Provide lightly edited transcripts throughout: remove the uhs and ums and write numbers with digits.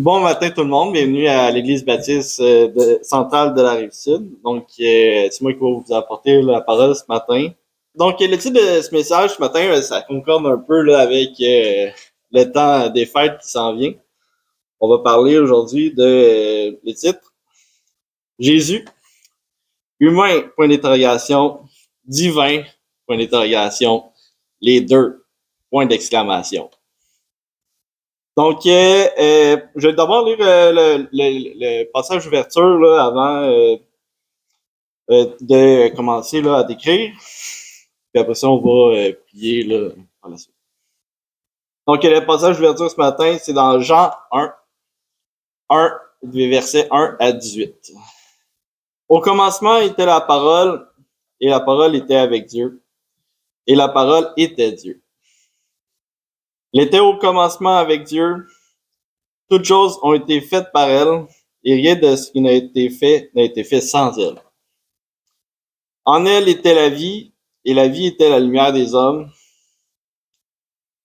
Bon matin tout le monde, bienvenue à l'Église baptiste centrale de la Rive-Sud. Donc, c'est moi qui vais vous apporter la parole ce matin. Donc, le titre de ce message ce matin, ça concorde un peu là, avec le temps des fêtes qui s'en vient. On va parler aujourd'hui de le titre Jésus, humain, point d'interrogation, divin, point d'interrogation, les deux, point d'exclamation. Donc, je vais d'abord lire le passage d'ouverture là, avant de commencer là, à décrire. Puis après ça, on va prier là, par la suite. Donc, le passage d'ouverture ce matin, c'est dans Jean 1, versets 1 à 18. Au commencement était la parole, et la parole était avec Dieu, et la parole était Dieu. Il était au commencement avec Dieu. Toutes choses ont été faites par elle, et rien de ce qui n'a été fait sans elle. En elle était la vie, et la vie était la lumière des hommes.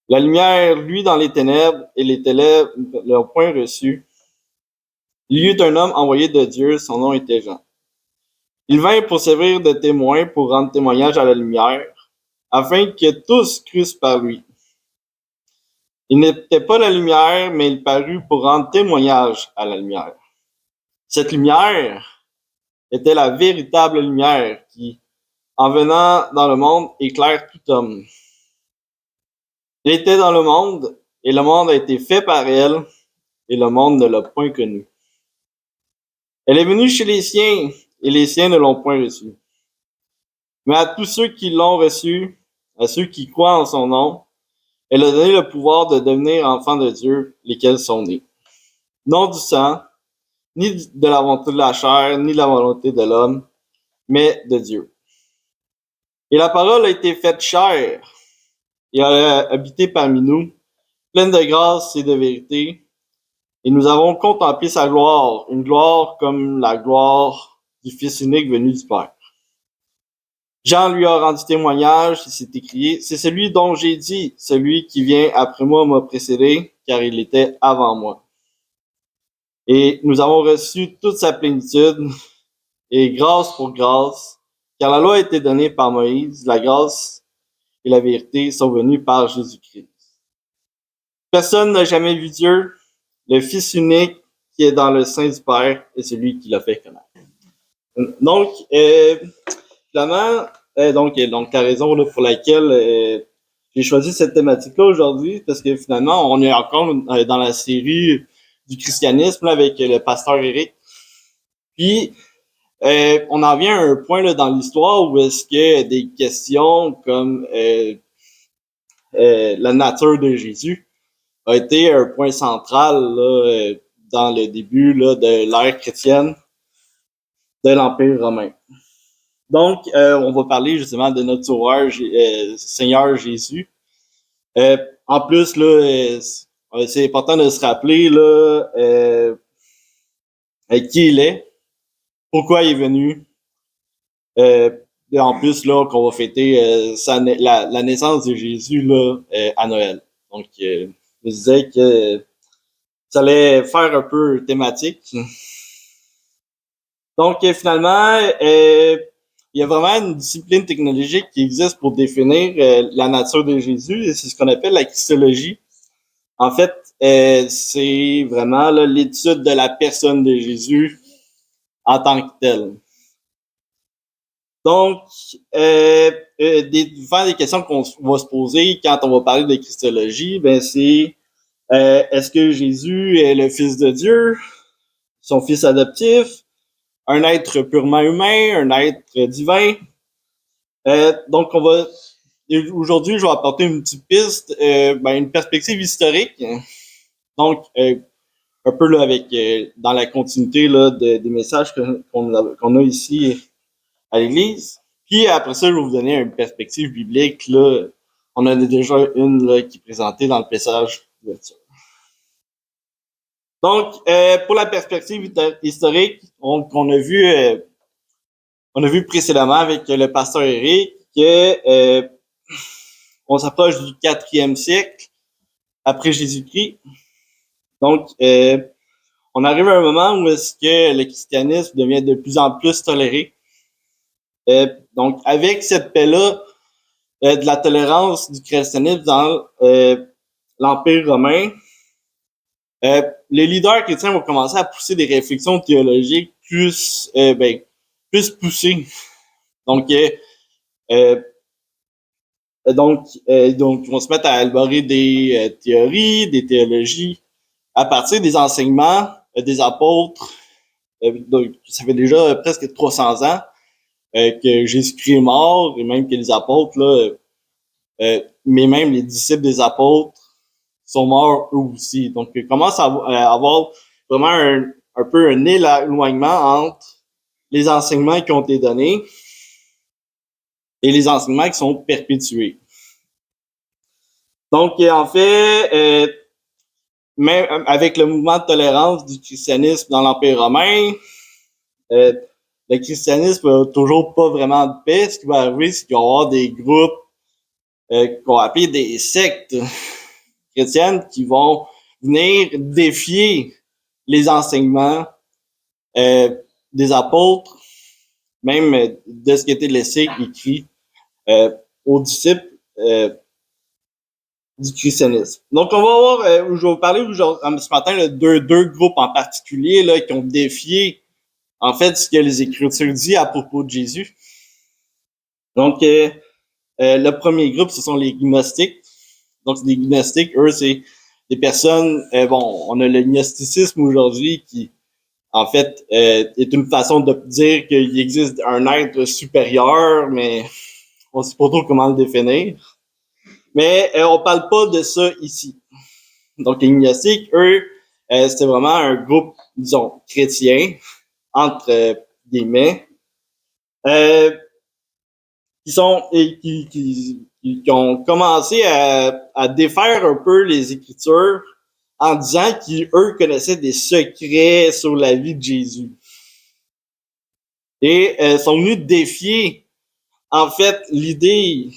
La lumière luit dans les ténèbres, et les ténèbres l'ont point reçue. Il y eut un homme envoyé de Dieu, son nom était Jean. Il vint pour servir de témoin, pour rendre témoignage à la lumière, afin que tous crussent par lui. Il n'était pas la lumière, mais il parut pour rendre témoignage à la lumière. Cette lumière était la véritable lumière qui, en venant dans le monde, éclaire tout homme. Elle était dans le monde, et le monde a été fait par elle, et le monde ne l'a point connue. Elle est venue chez les siens, et les siens ne l'ont point reçue. Mais à tous ceux qui l'ont reçue, à ceux qui croient en son nom, elle a donné le pouvoir de devenir enfants de Dieu, lesquels sont nés. Non du sang, ni de la volonté de la chair, ni de la volonté de l'homme, mais de Dieu. Et la parole a été faite chair, et a habité parmi nous, pleine de grâce et de vérité, et nous avons contemplé sa gloire, une gloire comme la gloire du Fils unique venu du Père. Jean lui a rendu témoignage, il s'est écrié, c'est celui dont j'ai dit, celui qui vient après moi m'a précédé, car il était avant moi. Et nous avons reçu toute sa plénitude, et grâce pour grâce, car la loi a été donnée par Moïse, la grâce et la vérité sont venues par Jésus-Christ. Personne n'a jamais vu Dieu, le Fils unique qui est dans le sein du Père est celui qui l'a fait connaître. Donc, finalement, donc la raison là, pour laquelle j'ai choisi cette thématique-là aujourd'hui, parce que finalement, on est encore dans la série du christianisme là, avec le pasteur Éric. Puis, on en vient à un point là, dans l'histoire où est-ce que des questions comme la nature de Jésus a été un point central là, dans le début là, de l'ère chrétienne de l'Empire romain. Donc, on va parler justement de notre sauveur, Seigneur Jésus. En plus, là, c'est important de se rappeler là, qui il est, pourquoi il est venu. En plus, là, qu'on va fêter la naissance de Jésus là, à Noël. Donc, je me disais que ça allait faire un peu thématique. Donc, finalement, il y a vraiment une discipline technologique qui existe pour définir la nature de Jésus, et c'est ce qu'on appelle la christologie. En fait, c'est vraiment là, l'étude de la personne de Jésus en tant que telle. Donc, des questions qu'on va se poser quand on va parler de christologie, ben c'est est-ce que Jésus est le Fils de Dieu, son Fils adoptif, un être purement humain, un être divin? Donc, aujourd'hui, je vais apporter une petite piste, une perspective historique. Donc, un peu là avec dans la continuité là des messages qu'on a ici à l'Église. Puis après ça, je vais vous donner une perspective biblique là. On en a déjà une là qui est présentée dans le message d'ouverture. Donc, pour la perspective historique, on a vu précédemment avec le pasteur Éric que on s'approche du 4e siècle après Jésus-Christ. Donc, on arrive à un moment où est-ce que le christianisme devient de plus en plus toléré. Donc, avec cette paix-là, de la tolérance du christianisme dans l'Empire romain, les leaders chrétiens vont commencer à pousser des réflexions théologiques plus poussées. Donc, ils vont se mettre à élaborer des théories, des théologies, à partir des enseignements des apôtres. Donc, ça fait déjà presque 300 ans que Jésus-Christ est mort, et même que les apôtres, mais même les disciples des apôtres sont morts eux aussi. Donc, il commence à avoir vraiment un peu un éloignement entre les enseignements qui ont été donnés et les enseignements qui sont perpétués. Donc, en fait, même avec le mouvement de tolérance du christianisme dans l'Empire romain, le christianisme n'a toujours pas vraiment de paix. Ce qui va arriver, c'est qu'il va y avoir des groupes qu'on va appeler des sectes chrétiennes qui vont venir défier les enseignements des apôtres, même de ce qui était laissé écrit aux disciples du christianisme. Donc, on va voir, je vais vous parler ce matin de deux groupes en particulier là, qui ont défié, en fait, ce que les Écritures disent à propos de Jésus. Donc, le premier groupe, ce sont les gnostiques. Donc, les gnostiques, eux, c'est des personnes, on a le gnosticisme aujourd'hui qui, en fait, est une façon de dire qu'il existe un être supérieur, mais on ne sait pas trop comment le définir. Mais on parle pas de ça ici. Donc, les gnostiques, eux, c'était vraiment un groupe, disons, chrétien, entre guillemets, qui ont commencé à défaire un peu les Écritures en disant qu'eux connaissaient des secrets sur la vie de Jésus. Et sont venus défier, en fait, l'idée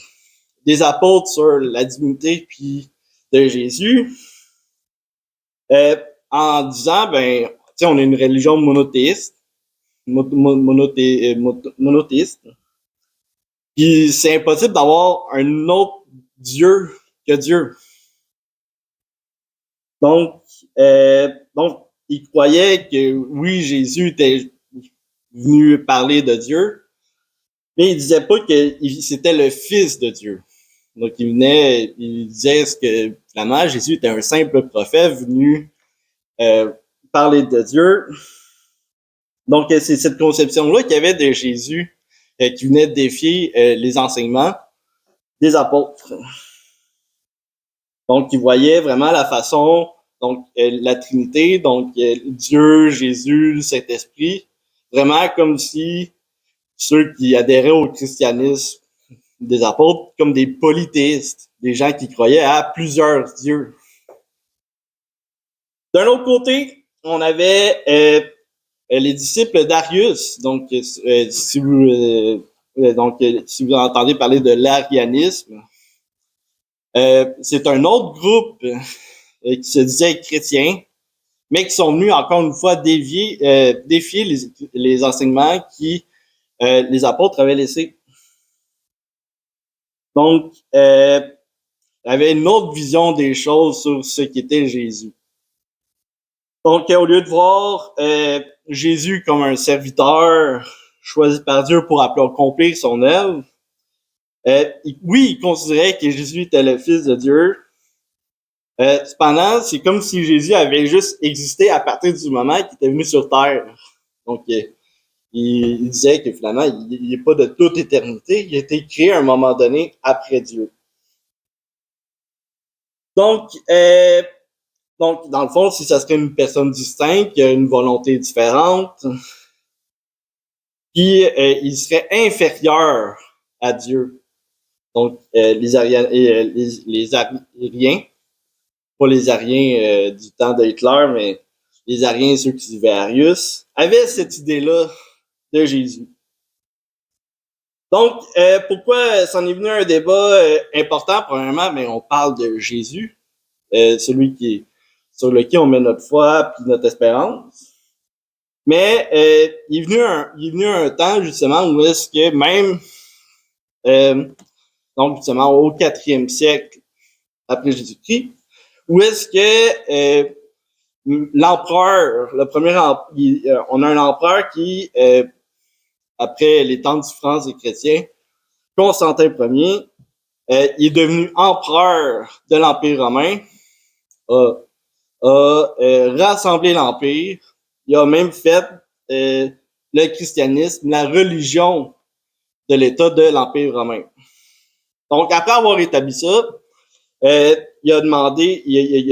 des apôtres sur la divinité puis de Jésus, en disant, on est une religion monothéiste, monothéiste, puis c'est impossible d'avoir un autre Dieu que Dieu. Donc, ils croyaient que oui, Jésus était venu parler de Dieu, mais ils disaient pas que c'était le Fils de Dieu. Donc, il disait que finalement, Jésus était un simple prophète venu parler de Dieu. Donc, c'est cette conception-là qu'il y avait de Jésus qui venait défier les enseignements des apôtres. Donc, ils voyaient vraiment la façon, donc la Trinité, donc Dieu, Jésus, le Saint-Esprit, vraiment comme si ceux qui adhéraient au christianisme des apôtres, comme des polythéistes, des gens qui croyaient à plusieurs dieux. D'un autre côté, on avait les disciples d'Arius. Donc, si vous entendez parler de l'arianisme, c'est un autre groupe qui se disait chrétien, mais qui sont venus encore une fois défier les enseignements qui les apôtres avaient laissés. Donc, il y avait une autre vision des choses sur ce qu'était Jésus. Donc, au lieu de voir Jésus comme un serviteur choisi par Dieu pour accomplir son œuvre, oui, il considérait que Jésus était le Fils de Dieu. Cependant, c'est comme si Jésus avait juste existé à partir du moment qu'il était venu sur Terre. Donc, il disait que finalement, il n'est pas de toute éternité. Il a été créé à un moment donné après Dieu. Donc, dans le fond, si ça serait une personne distincte, qui a une volonté différente, puis il serait inférieur à Dieu. Donc, les Ariens, pas les Ariens du temps de Hitler, mais les Ariens, ceux qui vivaient à Arius, avaient cette idée-là de Jésus. Donc, pourquoi c'en est venu un débat important? Premièrement, mais on parle de Jésus, celui qui sur lequel on met notre foi puis notre espérance. Mais il est venu un temps, justement, où est-ce que même, donc justement au 4e siècle après Jésus-Christ, où est-ce que l'empereur, on a un empereur qui, après les temps de souffrance des chrétiens, Constantin Ier, il est devenu empereur de l'Empire romain, a rassemblé l'Empire, il a même fait le christianisme, la religion de l'État de l'Empire romain. Donc, après avoir établi ça, il a demandé, il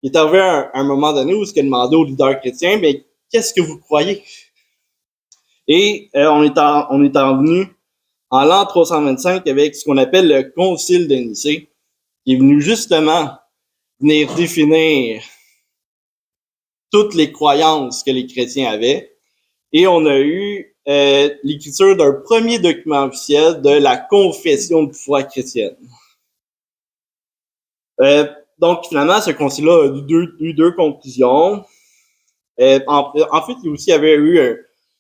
est arrivé à un moment donné où il a demandé aux leaders chrétiens, mais qu'est-ce que vous croyez? Et on est en venu en l'an 325 avec ce qu'on appelle le Concile de Nicée, qui est venu justement venir définir toutes les croyances que les chrétiens avaient. Et on a eu l'écriture d'un premier document officiel de la confession de foi chrétienne. Donc, finalement, ce concile-là a eu deux conclusions. En fait, il aussi avait eu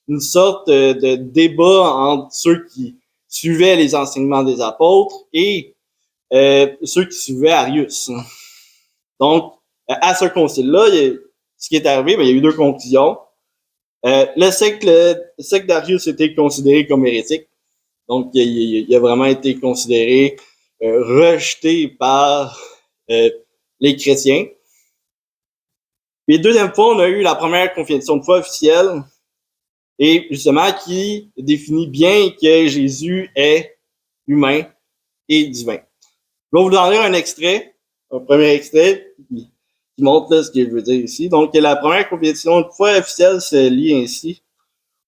une sorte de débat entre ceux qui suivaient les enseignements des apôtres et ceux qui suivaient Arius. Donc, à ce concile-là, ce qui est arrivé, il y a eu deux conclusions. Le secte d'Arius était considéré comme hérétique. Donc, il a vraiment été considéré rejeté par les chrétiens. Puis, deuxième fois, on a eu la première confession de foi officielle et justement qui définit bien que Jésus est humain et divin. Je vais vous donner un extrait, un premier extrait qui montre là, ce que je veux dire ici. Donc, la première confession de foi officielle se lit ainsi.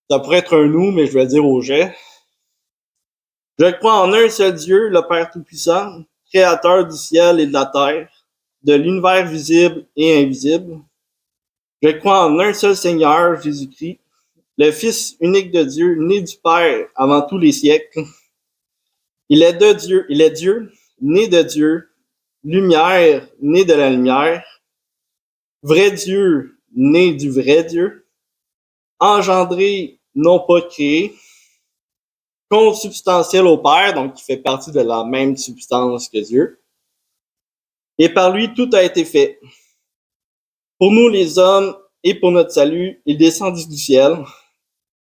Ça pourrait être un nous, mais je vais dire au jet. Je crois en un seul Dieu, le Père Tout-Puissant, créateur du ciel et de la terre, de l'univers visible et invisible. Je crois en un seul Seigneur, Jésus-Christ, le Fils unique de Dieu, né du Père avant tous les siècles. Il est Dieu, né de Dieu, lumière, né de la lumière, vrai Dieu, né du vrai Dieu, engendré, non pas créé, consubstantiel au Père, donc qui fait partie de la même substance que Dieu. Et par lui, tout a été fait. Pour nous, les hommes, et pour notre salut, il descendit du ciel.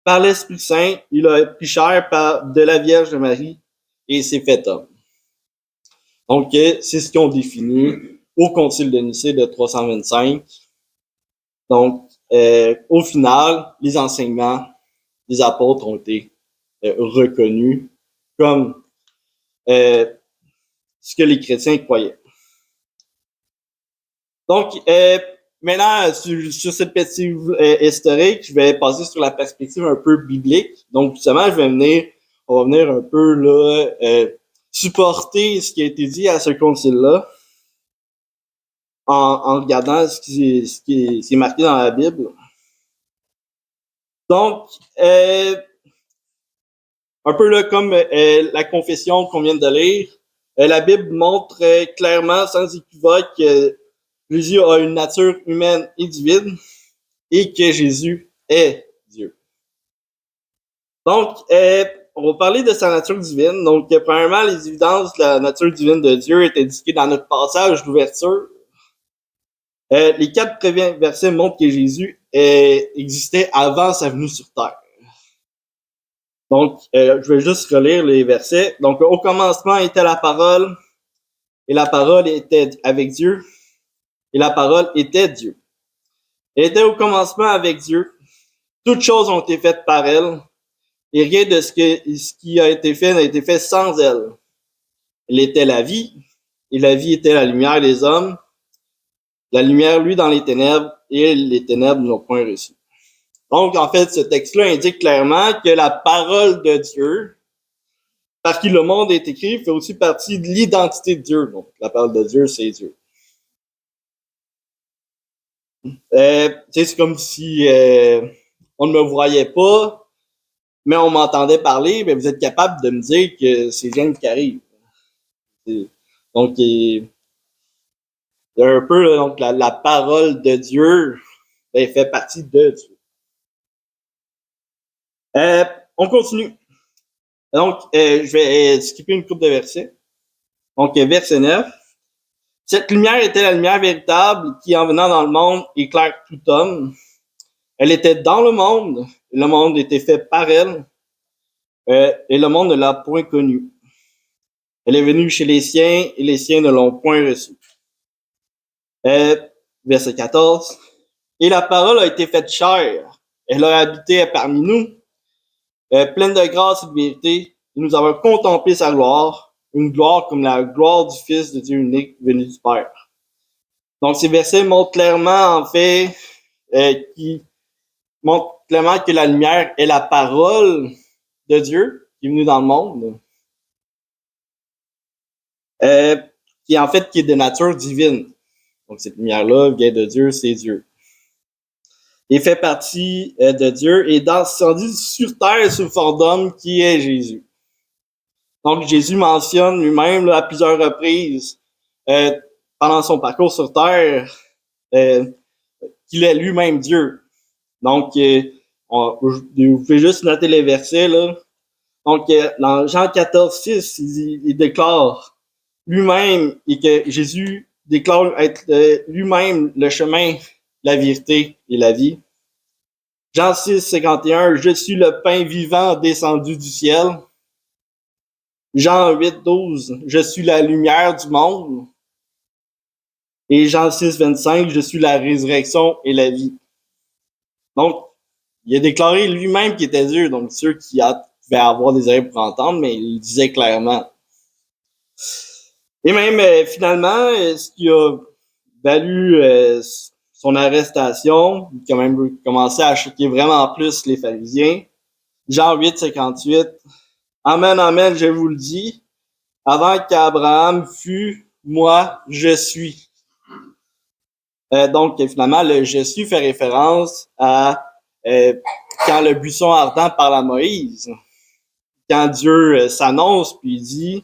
Par l'Esprit Saint, il a pris chair de la Vierge Marie et s'est fait homme. Donc, c'est ce qu'on définit au Concile de Nicée de 325. Donc, au final, les enseignements des apôtres ont été reconnus comme ce que les chrétiens croyaient. Donc, maintenant, sur cette perspective historique, je vais passer sur la perspective un peu biblique. Donc, justement, on va venir un peu là supporter ce qui a été dit à ce concile-là en regardant ce qui est marqué dans la Bible. Donc, un peu là comme la confession qu'on vient de lire, la Bible montre clairement, sans équivoque, que Jésus a une nature humaine et divine et que Jésus est Dieu. Donc, on va parler de sa nature divine. Donc, premièrement, les évidences de la nature divine de Dieu étaient indiquées dans notre passage d'ouverture. Les 4 premiers versets montrent que Jésus existait avant sa venue sur terre. Donc, je vais juste relire les versets. Donc, au commencement était la parole, et la parole était avec Dieu, et la parole était Dieu. Elle était au commencement avec Dieu. Toutes choses ont été faites par elle, et rien de ce qui a été fait n'a été fait sans elle. Elle était la vie, et la vie était la lumière des hommes. La lumière, lui, dans les ténèbres, et les ténèbres n'ont point reçu. Donc, en fait, ce texte-là indique clairement que la parole de Dieu, par qui le monde est écrit, fait aussi partie de l'identité de Dieu. Donc, la parole de Dieu, c'est Dieu. C'est comme si on ne me voyait pas, mais on m'entendait parler, mais vous êtes capable de me dire que c'est James qui arrive. Donc, un peu, là, donc, la parole de Dieu, ben, fait partie de Dieu. On continue. Donc, je vais skipper une couple de versets. Donc, verset 9. Cette lumière était la lumière véritable qui, en venant dans le monde, éclaire tout homme. Elle était dans le monde était fait par elle, et le monde ne l'a point connue. Elle est venue chez les siens, et les siens ne l'ont point reçue. Verset 14. Et la parole a été faite chair. Elle a habité parmi nous, pleine de grâce et de vérité, et nous avons contemplé sa gloire, une gloire comme la gloire du Fils de Dieu unique venu du Père. Donc, ces versets montrent clairement, en fait, qui montrent clairement que la lumière est la parole de Dieu qui est venue dans le monde, qui en fait qui est de nature divine. Donc, cette lumière-là vient de Dieu, c'est Dieu. Et fait partie de Dieu et descendu sur terre sous forme d'homme qui est Jésus. Donc, Jésus mentionne lui-même là, à plusieurs reprises pendant son parcours sur terre qu'il est lui-même Dieu. Donc, vous pouvez juste noter les versets, là. Donc, dans Jean 14, 6, il déclare lui-même et que Jésus déclare être lui-même le chemin, la vérité et la vie. Jean 6, 51, je suis le pain vivant descendu du ciel. Jean 8, 12, je suis la lumière du monde. Et Jean 6, 25, je suis la résurrection et la vie. Donc, il a déclaré lui-même qu'il était Dieu, donc ceux qui pouvaient avoir des oreilles pour entendre, mais il le disait clairement. Et même, finalement, ce qui a valu son arrestation, qui a même commencé à choquer vraiment plus les pharisiens. Jean 8, 58. Amen, amen, je vous le dis, avant qu'Abraham fût, moi, je suis. Donc, finalement, le je suis fait référence à quand le buisson ardent parle à Moïse. Quand Dieu s'annonce, puis il dit,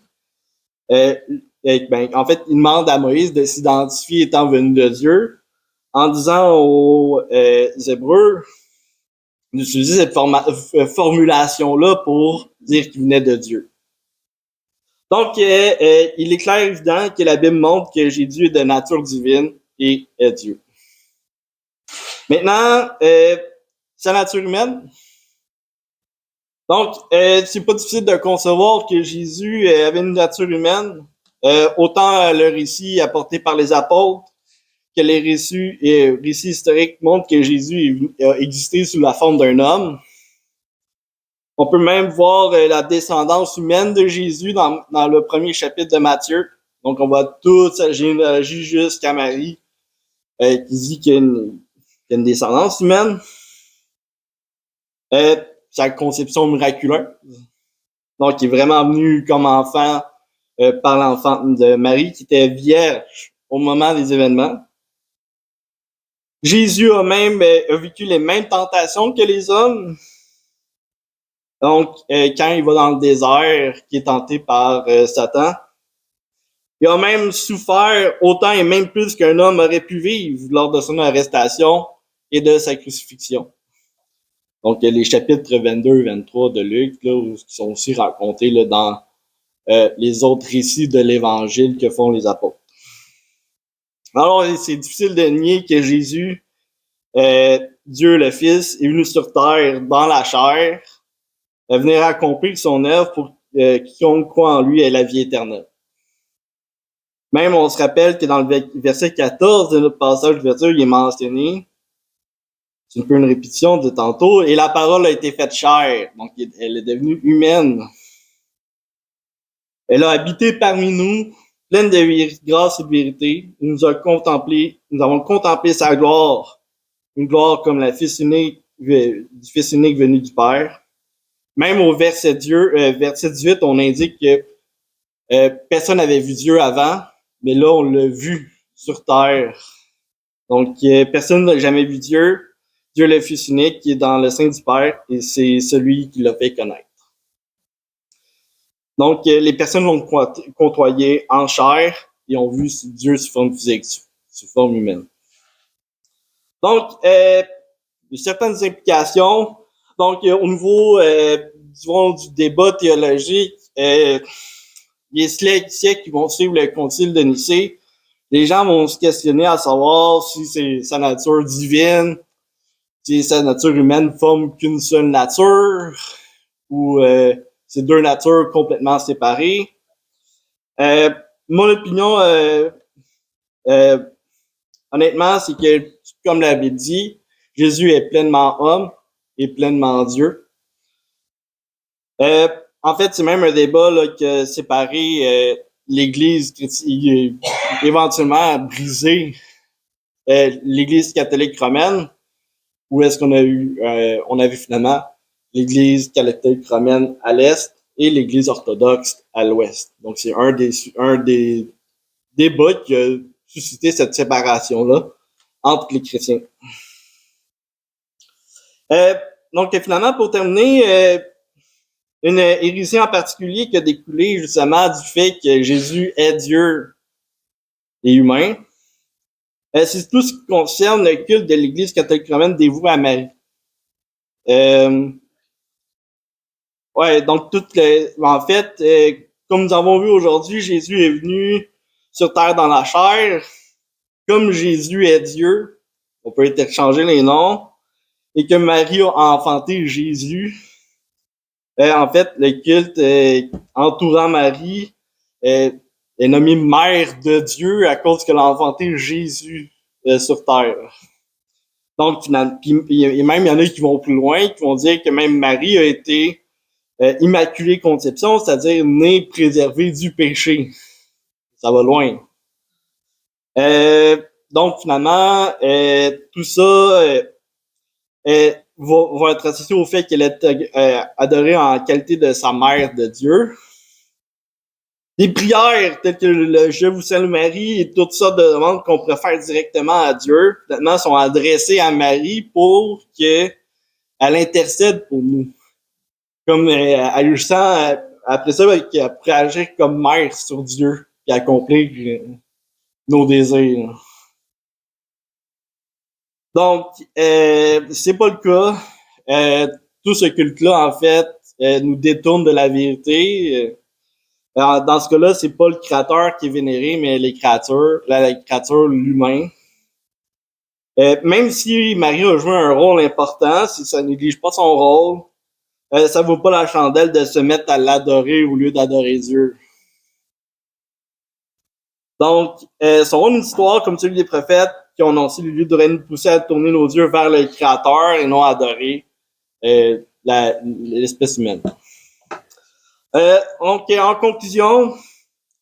en fait, il demande à Moïse de s'identifier étant venu de Dieu, en disant aux Hébreux d'utiliser cette formulation-là pour dire qu'il venait de Dieu. Donc, il est clair évident que la Bible montre que Jésus est de nature divine et est Dieu. Maintenant, sa nature humaine. Donc, c'est pas difficile de concevoir que Jésus avait une nature humaine. Autant le récit apporté par les apôtres que les récits historiques montrent que Jésus a existé sous la forme d'un homme. On peut même voir la descendance humaine de Jésus dans le premier chapitre de Matthieu. Donc, on voit toute sa généalogie jusqu'à Marie, qui dit qu'il y a une descendance humaine. Sa conception miraculeuse. Donc, il est vraiment venu comme enfant par l'enfant de Marie, qui était vierge au moment des événements. Jésus a même vécu les mêmes tentations que les hommes. Donc, quand il va dans le désert, qui est tenté par Satan, il a même souffert autant et même plus qu'un homme aurait pu vivre lors de son arrestation et de sa crucifixion. Donc, il y a les chapitres 22 et 23 de Luc, là, qui sont aussi racontés là, dans les autres récits de l'Évangile que font les apôtres. Alors, c'est difficile de nier que Jésus, Dieu le Fils, est venu sur terre dans la chair, venir accomplir son œuvre pour quiconque croit en lui ait la vie éternelle. Même, on se rappelle que dans le verset 14 de notre passage d'ouverture, il est mentionné, c'est un peu une répétition de tantôt, et la parole a été faite chair, donc elle est devenue humaine. Elle a habité parmi nous, pleine de grâce et de vérité. Nous avons contemplé sa gloire, une gloire comme du Fils unique venu du Père. Même au verset 18, on indique que personne n'avait vu Dieu avant, mais là, on l'a vu sur terre. Donc, personne n'a jamais vu Dieu. Dieu, le Fils unique, qui est dans le sein du Père, et c'est celui qui l'a fait connaître. Donc, les personnes l'ont côtoyé en chair et ont vu Dieu sous forme physique. sous forme humaine. Donc, certaines implications. Donc, au niveau du débat théologique, les siècles qui vont suivre le concile de Nicée, les gens vont se questionner à savoir si c'est sa nature divine, si sa nature humaine forme qu'une seule nature, ou c'est deux natures complètement séparées. Mon opinion, honnêtement, c'est que, comme la Bible dit, Jésus est pleinement homme et pleinement Dieu. En fait, c'est même un débat là, que séparer l'Église éventuellement a brisé l'Église catholique romaine, ou est-ce qu'on a eu, on a vu finalement l'Église catholique romaine à l'est et l'Église orthodoxe à l'ouest. Donc c'est un des débats qui a suscité cette séparation-là entre les chrétiens. Donc finalement, pour terminer, une hérésie en particulier qui a découlé justement du fait que Jésus est Dieu et humain. C'est tout ce qui concerne le culte de l'Église catholique romaine dévouée à Marie. Donc en fait, comme nous avons vu aujourd'hui, Jésus est venu sur terre dans la chair. Comme Jésus est Dieu, on peut interchanger les noms, et que Marie a enfanté Jésus. En fait, le culte entourant Marie est nommé mère de Dieu à cause qu'elle a enfanté Jésus sur terre. Donc, même il y en a qui vont plus loin, qui vont dire que même Marie a été immaculée conception, c'est-à-dire née préservée du péché. Ça va loin. Donc, finalement, tout ça va être associé au fait qu'elle est adorée en qualité de sa mère de Dieu. Des prières telles que le Je vous salue Marie et toutes sortes de demandes qu'on pourrait faire directement à Dieu, maintenant sont adressées à Marie pour qu'elle intercède pour nous. Comme agissant après ça, qu'elle pourrait agir comme mère sur Dieu et accomplir nos désirs. Donc, c'est pas le cas. Tout ce culte-là, en fait, nous détourne de la vérité. Dans ce cas-là, c'est pas le créateur qui est vénéré, mais les créatures, la créature, l'humain. Même si Marie a joué un rôle important, si ça néglige pas son rôle, ça vaut pas la chandelle de se mettre à l'adorer au lieu d'adorer Dieu. Donc, son rôle d'histoire, comme celui des prophètes qui ont annoncé le lieu devrait nous pousser à tourner nos yeux vers le Créateur et non à adorer l'espèce humaine. Donc, en conclusion,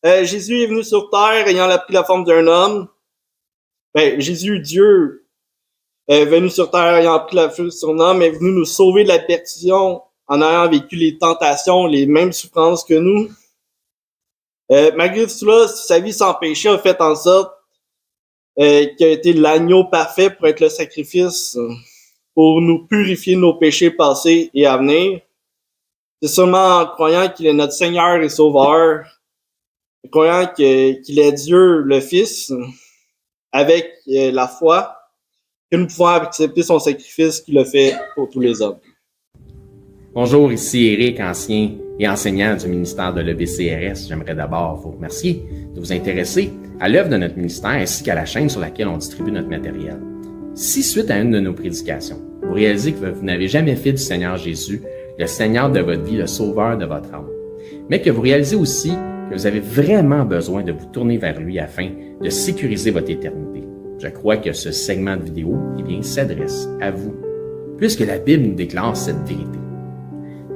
Jésus est venu sur terre ayant pris la forme d'un homme. Jésus, Dieu, est venu sur terre ayant pris la forme d'un homme, est venu nous sauver de la perdition en ayant vécu les tentations, les mêmes souffrances que nous. Malgré tout cela, sa vie sans péché a fait en sorte qu'il a été l'agneau parfait pour être le sacrifice pour nous purifier de nos péchés passés et à venir. C'est seulement en croyant qu'il est notre Seigneur et Sauveur, en croyant qu'il est Dieu le Fils, avec la foi, que nous pouvons accepter son sacrifice qu'il a fait pour tous les hommes. Bonjour, ici Éric, ancien et enseignant du ministère de l'EBCRS. J'aimerais d'abord vous remercier de vous intéresser à l'œuvre de notre ministère ainsi qu'à la chaîne sur laquelle on distribue notre matériel. Si, suite à une de nos prédications, vous réalisez que vous n'avez jamais fait du Seigneur Jésus le Seigneur de votre vie, le Sauveur de votre âme, mais que vous réalisez aussi que vous avez vraiment besoin de vous tourner vers lui afin de sécuriser votre éternité, je crois que ce segment de vidéo s'adresse à vous, puisque la Bible nous déclare cette vérité.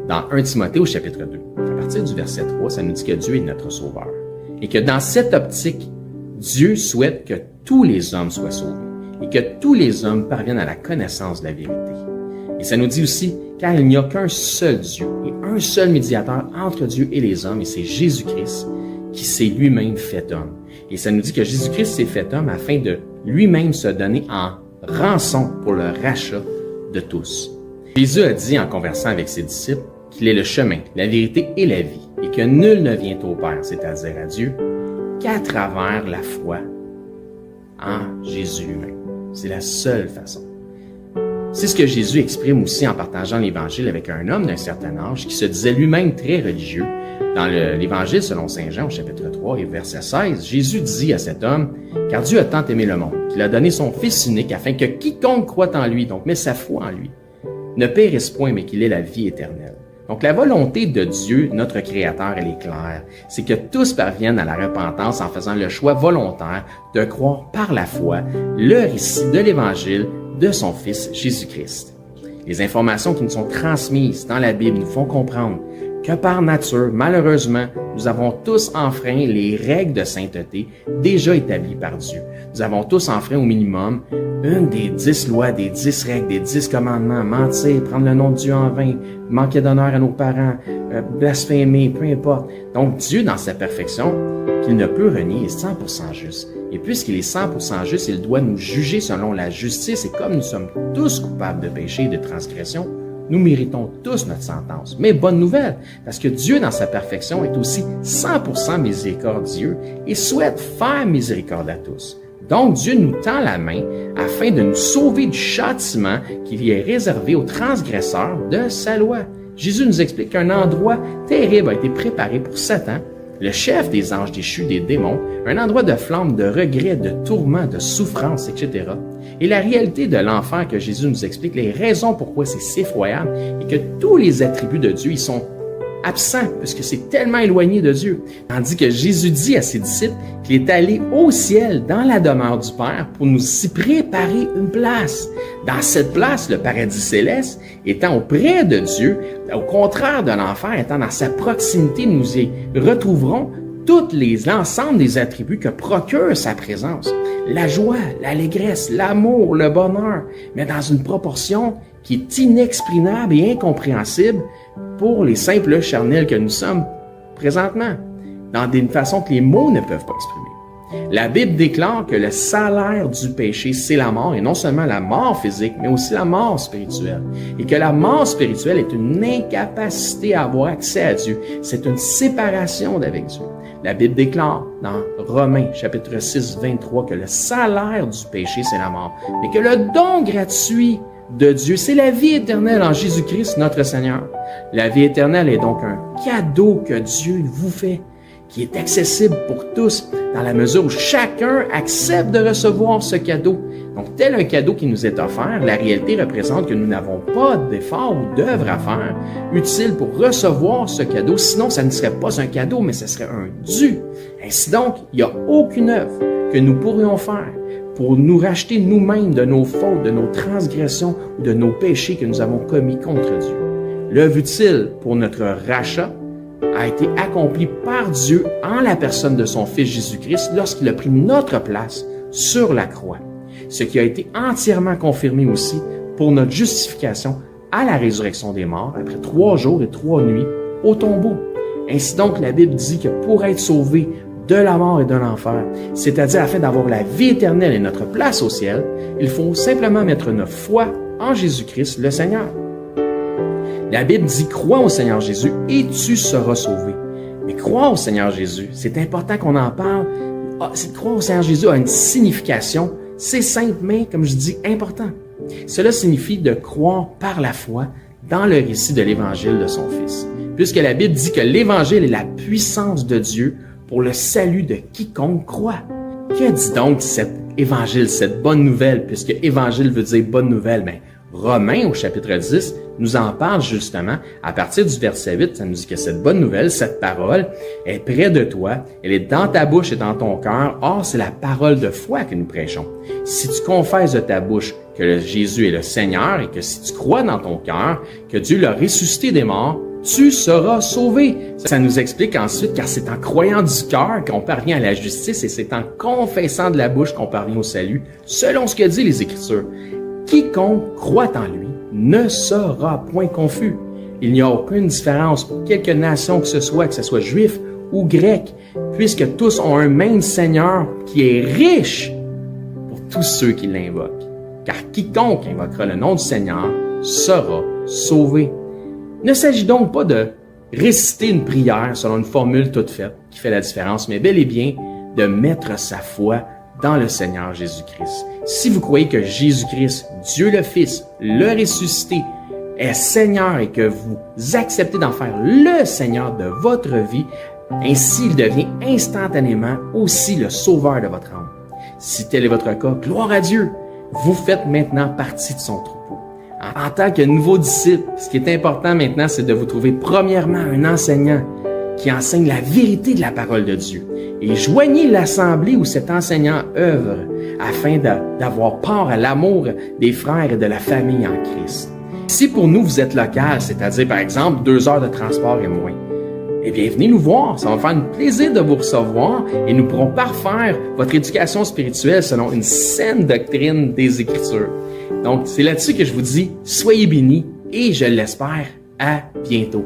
Dans 1 Timothée au chapitre 2, à partir du verset 3, ça nous dit que Dieu est notre Sauveur et que dans cette optique, Dieu souhaite que tous les hommes soient sauvés et que tous les hommes parviennent à la connaissance de la vérité. Et ça nous dit aussi, car il n'y a qu'un seul Dieu et un seul médiateur entre Dieu et les hommes, et c'est Jésus-Christ qui s'est lui-même fait homme. Et ça nous dit que Jésus-Christ s'est fait homme afin de lui-même se donner en rançon pour le rachat de tous. Jésus a dit en conversant avec ses disciples qu'il est le chemin, la vérité et la vie, et que nul ne vient au Père, c'est-à-dire à Dieu, qu'à travers la foi en Jésus lui-même. C'est la seule façon. C'est ce que Jésus exprime aussi en partageant l'Évangile avec un homme d'un certain âge qui se disait lui-même très religieux. Dans l'Évangile selon Saint Jean, au chapitre 3 et verset 16, Jésus dit à cet homme « Car Dieu a tant aimé le monde, qu'il a donné son Fils unique, afin que quiconque croit en lui, donc met sa foi en lui, ne périsse point, mais qu'il ait la vie éternelle. » Donc la volonté de Dieu, notre Créateur, elle est claire. C'est que tous parviennent à la repentance en faisant le choix volontaire de croire par la foi le récit de l'Évangile de son Fils Jésus-Christ. Les informations qui nous sont transmises dans la Bible nous font comprendre que par nature, malheureusement, nous avons tous enfreint les règles de sainteté déjà établies par Dieu. Nous avons tous enfreint au minimum une des 10 lois, des 10 règles, des 10 commandements, mentir, prendre le nom de Dieu en vain, manquer d'honneur à nos parents, blasphémer, peu importe. Donc Dieu, dans sa perfection, qu'il ne peut renier, est 100% juste. Et puisqu'il est 100% juste, il doit nous juger selon la justice. Et comme nous sommes tous coupables de péché et de transgression, nous méritons tous notre sentence. Mais bonne nouvelle, parce que Dieu, dans sa perfection, est aussi 100% miséricordieux et souhaite faire miséricorde à tous. Donc, Dieu nous tend la main afin de nous sauver du châtiment qui lui est réservé aux transgresseurs de sa loi. Jésus nous explique qu'un endroit terrible a été préparé pour Satan, le chef des anges déchus, des démons, un endroit de flamme, de regret, de tourment, de souffrance, etc. Et la réalité de l'enfer que Jésus nous explique, les raisons pourquoi c'est si effroyable, et que tous les attributs de Dieu, ils sont absents, puisque c'est tellement éloigné de Dieu. Tandis que Jésus dit à ses disciples qu'il est allé au ciel, dans la demeure du Père, pour nous y préparer une place. Dans cette place, le paradis céleste, étant auprès de Dieu, au contraire de l'enfer, étant dans sa proximité, nous y retrouverons l'ensemble des attributs que procure sa présence. La joie, l'allégresse, l'amour, le bonheur, mais dans une proportion qui est inexprimable et incompréhensible pour les simples charnels que nous sommes présentement, dans une façon que les mots ne peuvent pas exprimer. La Bible déclare que le salaire du péché, c'est la mort, et non seulement la mort physique, mais aussi la mort spirituelle. Et que la mort spirituelle est une incapacité à avoir accès à Dieu. C'est une séparation d'avec Dieu. La Bible déclare dans Romains, chapitre 6, 23, que le salaire du péché, c'est la mort, mais que le don gratuit de Dieu, c'est la vie éternelle en Jésus-Christ, notre Seigneur. La vie éternelle est donc un cadeau que Dieu vous fait, qui est accessible pour tous, dans la mesure où chacun accepte de recevoir ce cadeau. Donc, tel un cadeau qui nous est offert, la réalité représente que nous n'avons pas d'effort ou d'œuvre à faire utile pour recevoir ce cadeau. Sinon, ça ne serait pas un cadeau, mais ce serait un dû. Ainsi donc, il n'y a aucune œuvre que nous pourrions faire pour nous racheter nous-mêmes de nos fautes, de nos transgressions ou de nos péchés que nous avons commis contre Dieu. L'œuvre utile pour notre rachat a été accomplie par Dieu en la personne de son Fils Jésus-Christ lorsqu'il a pris notre place sur la croix. Ce qui a été entièrement confirmé aussi pour notre justification à la résurrection des morts après 3 jours et 3 nuits au tombeau. Ainsi donc, la Bible dit que pour être sauvé de la mort et de l'enfer, c'est-à-dire afin d'avoir la vie éternelle et notre place au ciel, il faut simplement mettre notre foi en Jésus-Christ, le Seigneur. La Bible dit « Crois au Seigneur Jésus et tu seras sauvé ». Mais croire au Seigneur Jésus, c'est important qu'on en parle. Croire au Seigneur Jésus a une signification. C'est simple, mais, comme je dis, important. Cela signifie de croire par la foi dans le récit de l'Évangile de son Fils. Puisque la Bible dit que l'Évangile est la puissance de Dieu pour le salut de quiconque croit. Que dit donc cet Évangile, cette bonne nouvelle, puisque Évangile veut dire bonne nouvelle? Ben, Romains, au chapitre 10, nous en parle justement. À partir du verset 8, ça nous dit que cette bonne nouvelle, cette parole, est près de toi, elle est dans ta bouche et dans ton cœur. Or, c'est la parole de foi que nous prêchons. Si tu confesses de ta bouche que Jésus est le Seigneur et que si tu crois dans ton cœur que Dieu l'a ressuscité des morts, tu seras sauvé. Ça nous explique ensuite, car c'est en croyant du cœur qu'on parvient à la justice et c'est en confessant de la bouche qu'on parvient au salut, selon ce que dit les Écritures. Quiconque croit en lui ne sera point confus. Il n'y a aucune différence pour quelque nation que ce soit juif ou grec, puisque tous ont un même Seigneur qui est riche pour tous ceux qui l'invoquent. Car quiconque invoquera le nom du Seigneur sera sauvé. Il ne s'agit donc pas de réciter une prière selon une formule toute faite qui fait la différence, mais bel et bien de mettre sa foi dans le Seigneur Jésus-Christ. Si vous croyez que Jésus-Christ, Dieu le Fils, le ressuscité, est Seigneur et que vous acceptez d'en faire le Seigneur de votre vie, ainsi il devient instantanément aussi le sauveur de votre âme. Si tel est votre cas, gloire à Dieu, vous faites maintenant partie de son troupeau. En tant que nouveau disciple, ce qui est important maintenant, c'est de vous trouver premièrement un enseignant qui enseigne la vérité de la parole de Dieu. Et joignez l'assemblée où cet enseignant œuvre afin d'avoir part à l'amour des frères et de la famille en Christ. Si pour nous vous êtes local, c'est-à-dire par exemple 2 heures de transport et moins, eh bien venez nous voir, ça va me faire un plaisir de vous recevoir et nous pourrons parfaire votre éducation spirituelle selon une saine doctrine des Écritures. Donc c'est là-dessus que je vous dis, soyez bénis et je l'espère, à bientôt.